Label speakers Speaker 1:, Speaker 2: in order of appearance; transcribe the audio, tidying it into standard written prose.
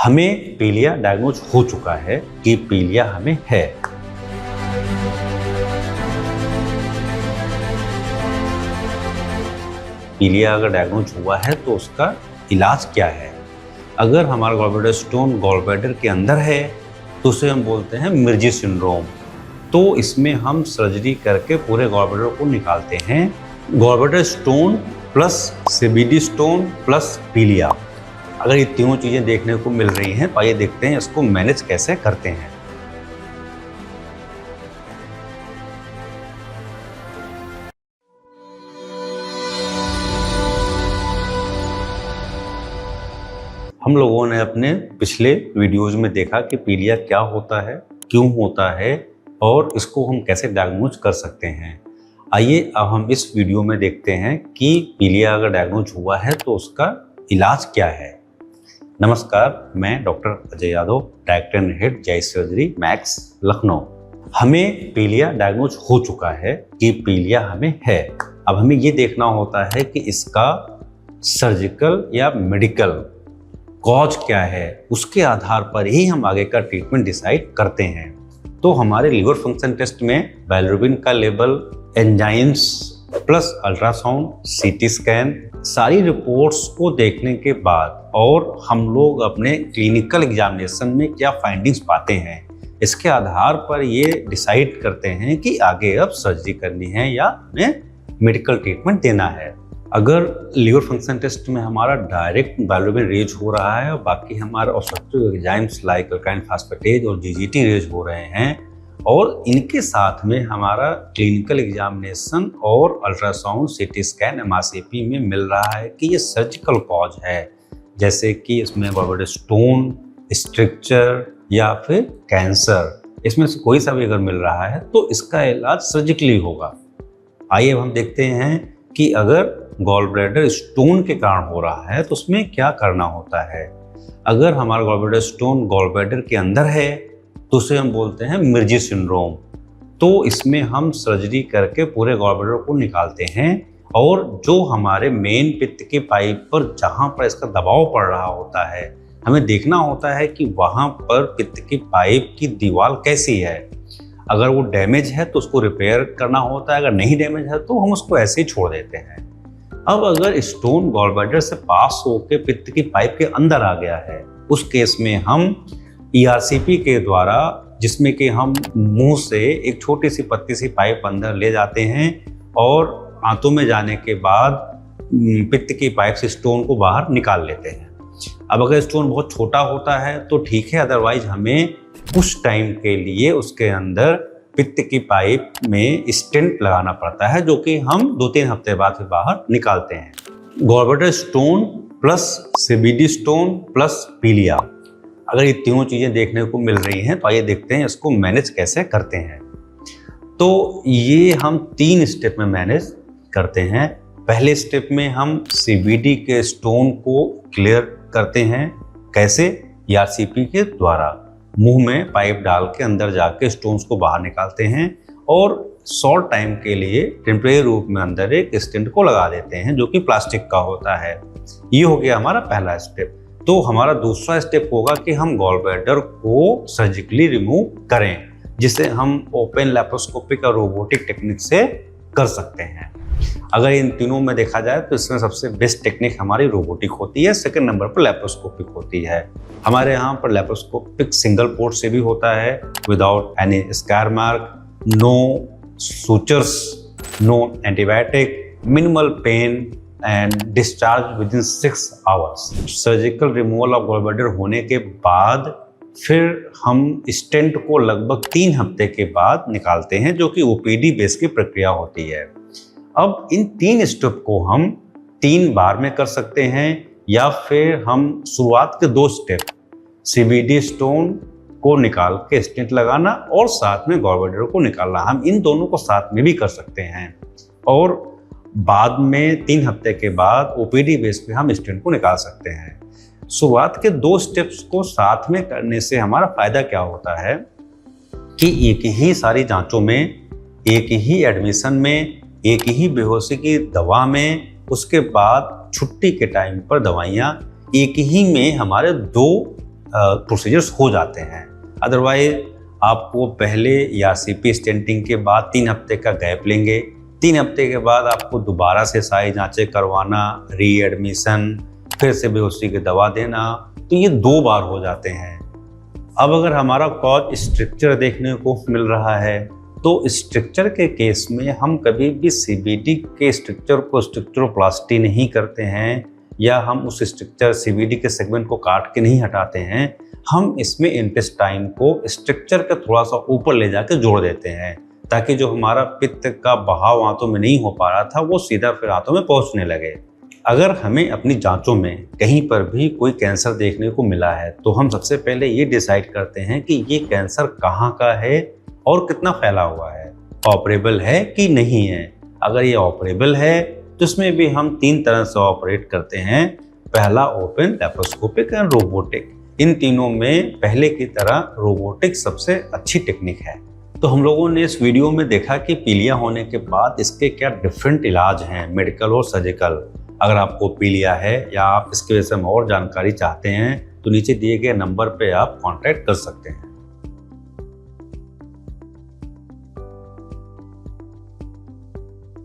Speaker 1: हमें पीलिया डायग्नोज हो चुका है कि पीलिया हमें है। पीलिया अगर डायग्नोज हुआ है तो उसका इलाज क्या है। अगर हमारा गॉलब्लैडर स्टोन गॉलब्लैडर के अंदर है तो उसे हम बोलते हैं मिर्जी सिंड्रोम। तो इसमें हम सर्जरी करके पूरे गॉलब्लैडर को निकालते हैं। Gallbladder stone plus CBD stone plus पीलिया, अगर ये तीनों चीज़ें देखने को मिल रही हैं तो आइए देखते हैं इसको मैनेज कैसे करते हैं। हम लोगों ने अपने पिछले वीडियोज में देखा कि पीलिया क्या होता है, क्यों होता है और इसको हम कैसे डायग्नोज कर सकते हैं। आइए अब हम इस वीडियो में देखते हैं कि पीलिया अगर डायग्नोज हुआ है तो उसका इलाज क्या है। नमस्कार, मैं doctor Ajay Yadav, director and head जायज सर्जरी मैक्स लखनऊ। हमें पीलिया डायग्नोज हो चुका है कि पीलिया हमें है। अब हमें ये देखना होता है कि इसका सर्जिकल या मेडिकल कॉज क्या है, उसके आधार पर ही हम आगे का ट्रीटमेंट डिसाइड करते हैं। तो हमारे लीवर फंक्शन टेस्ट में बाइलिरुबिन का level, enzymes plus ultrasound, CT scan, सारी रिपोर्ट्स को देखने के बाद और हम लोग अपने क्लिनिकल एग्जामिनेशन में क्या फाइंडिंग्स पाते हैं, इसके आधार पर ये डिसाइड करते हैं कि आगे अब सर्जरी करनी है या हमें मेडिकल ट्रीटमेंट देना है। अगर लीवर फंक्शन टेस्ट में हमारा डायरेक्ट बाइलिरुबिन रेज हो रहा है और बाकी हमारे obstructive enzymes like alkyne phosphatase और जीजीटी रेज हो रहे हैं और इनके साथ में हमारा क्लिनिकल एग्जामिनेशन और अल्ट्रासाउंड, सीटी स्कैन, एमआरसीपी में मिल रहा है कि ये सर्जिकल कॉज है, जैसे कि इसमें गॉलब्लैडर स्टोन, स्ट्रक्चर या फिर कैंसर, इसमें से कोई सा भी अगर मिल रहा है तो इसका इलाज सर्जिकली होगा। आइए अब हम देखते हैं कि अगर गॉलब्लैडर स्टोन के कारण हो रहा है तो उसमें क्या करना होता है। अगर हमारा गॉलब्लैडर स्टोन गॉलब्लैडर के अंदर है तो उसे हम बोलते हैं मिर्जी सिंड्रोम। तो इसमें हम सर्जरी करके पूरे गॉलब्लैडर को निकालते हैं और जो हमारे मेन पित्त की पाइप पर जहाँ पर इसका दबाव पड़ रहा होता है, हमें देखना होता है कि वहाँ पर पित्त की पाइप की दीवार कैसी है। अगर वो डैमेज है तो उसको रिपेयर करना होता है, अगर नहीं डैमेज है तो हम उसको ऐसे ही छोड़ देते हैं। अब अगर स्टोन गॉलब्लैडर से पास होकर पित्त की पाइप के अंदर आ गया है, उस केस में हम ईआरसीपी के द्वारा, जिसमें कि हम मुंह से एक छोटी सी पतली सी पाइप अंदर ले जाते हैं और आंतों में जाने के बाद पित्त की पाइप से स्टोन को बाहर निकाल लेते हैं। अब अगर स्टोन बहुत छोटा होता है तो ठीक है, अदरवाइज हमें कुछ टाइम के लिए उसके अंदर पित्त की पाइप में स्टेंट लगाना पड़ता है, जो कि हम 2-3 हफ्ते बाद फिर बाहर निकालते हैं। Gallbladder stone plus CBD stone plus पीलिया, अगर ये तीनों चीज़ें देखने को मिल रही हैं तो आइए देखते हैं इसको मैनेज कैसे करते हैं। तो ये हम 3 स्टेप में मैनेज करते हैं। पहले स्टेप में हम सीबीडी के स्टोन को क्लियर करते हैं। कैसे? ईआरसीपी के द्वारा मुंह में पाइप डाल के अंदर जाके स्टोन्स को बाहर निकालते हैं और शॉर्ट टाइम के लिए टेम्परेरी रूप में अंदर एक स्टेंट को लगा देते हैं, जो कि प्लास्टिक का होता है। ये हो गया हमारा पहला स्टेप। तो हमारा दूसरा स्टेप होगा कि हम गॉलब्लैडर को सर्जिकली रिमूव करें, जिसे हम ओपन लैप्रोस्कोपिक और रोबोटिक टेक्निक से कर सकते हैं। अगर इन तीनों में देखा जाए तो इसमें सबसे बेस्ट टेक्निक हमारी रोबोटिक होती है, सेकंड नंबर पर लैप्रोस्कोपिक होती है। हमारे यहाँ पर लैप्रोस्कोपिक सिंगल पोर्ट से भी होता है, without any scar mark, no sutures, no antibiotic, minimal pain and discharge within 6 hours. Surgical removal of gallbladder होने के बाद फिर हम स्टेंट को लगभग 3 हफ्ते के बाद निकालते हैं, जो कि ओपीडी बेस की प्रक्रिया होती है। अब इन 3 स्टेप को हम 3 बार में कर सकते हैं या फिर हम शुरुआत के 2 स्टेप सीबीडी स्टोन को निकाल के स्टेंट लगाना और साथ में गॉलब्लैडर को निकालना, हम इन दोनों को साथ में भी कर सकते हैं और बाद में 3 हफ्ते के बाद ओपीडी बेस पे हम स्टेंट को निकाल सकते हैं। शुरुआत के 2 स्टेप्स को साथ में करने से हमारा फायदा क्या होता है कि एक ही सारी जांचों में, एक ही एडमिशन में, एक ही बेहोशी की दवा में, उसके बाद छुट्टी के टाइम पर दवाइयाँ, एक ही में हमारे 2 प्रोसीजर्स हो जाते हैं। अदरवाइज आपको पहले या सीपी स्टेंटिंग के बाद 3 हफ्ते का गैप लेंगे, 3 हफ्ते के बाद आपको दोबारा से सारी जांचें करवाना, रीएडमिशन, फिर से बेहोशी की दवा देना, तो ये 2 बार हो जाते हैं। अब अगर हमारा कॉज स्ट्रक्चर देखने को मिल रहा है तो स्ट्रक्चर के केस में हम कभी भी सीबीडी के स्ट्रक्चर को स्ट्रक्चरोप्लास्टी नहीं करते हैं, या हम उस स्ट्रक्चर सीबीडी के सेगमेंट को काट के नहीं हटाते हैं। हम इसमें इंटेस्टाइन को स्ट्रक्चर का थोड़ा सा ऊपर ले जाकर जोड़ देते हैं, ताकि जो हमारा पित्त का बहाव आंतों में नहीं हो पा रहा था वो सीधा फिर आंतों में पहुंचने लगे। अगर हमें अपनी जांचों में कहीं पर भी कोई कैंसर देखने को मिला है तो हम सबसे पहले ये डिसाइड करते हैं कि ये कैंसर कहाँ का है और कितना फैला हुआ है, ऑपरेबल है कि नहीं है। अगर ये ऑपरेबल है तो इसमें भी हम 3 तरह से ऑपरेट करते हैं। पहला ओपन, लैप्रोस्कोपिक एंड रोबोटिक। इन तीनों में पहले की तरह रोबोटिक सबसे अच्छी टेक्निक है। तो हम लोगों ने इस वीडियो में देखा कि पीलिया होने के बाद इसके क्या डिफरेंट इलाज हैं, मेडिकल और सर्जिकल। अगर आपको पीलिया है या आप इसके विषय में और जानकारी चाहते हैं तो नीचे दिए गए नंबर पे आप कांटेक्ट कर सकते हैं।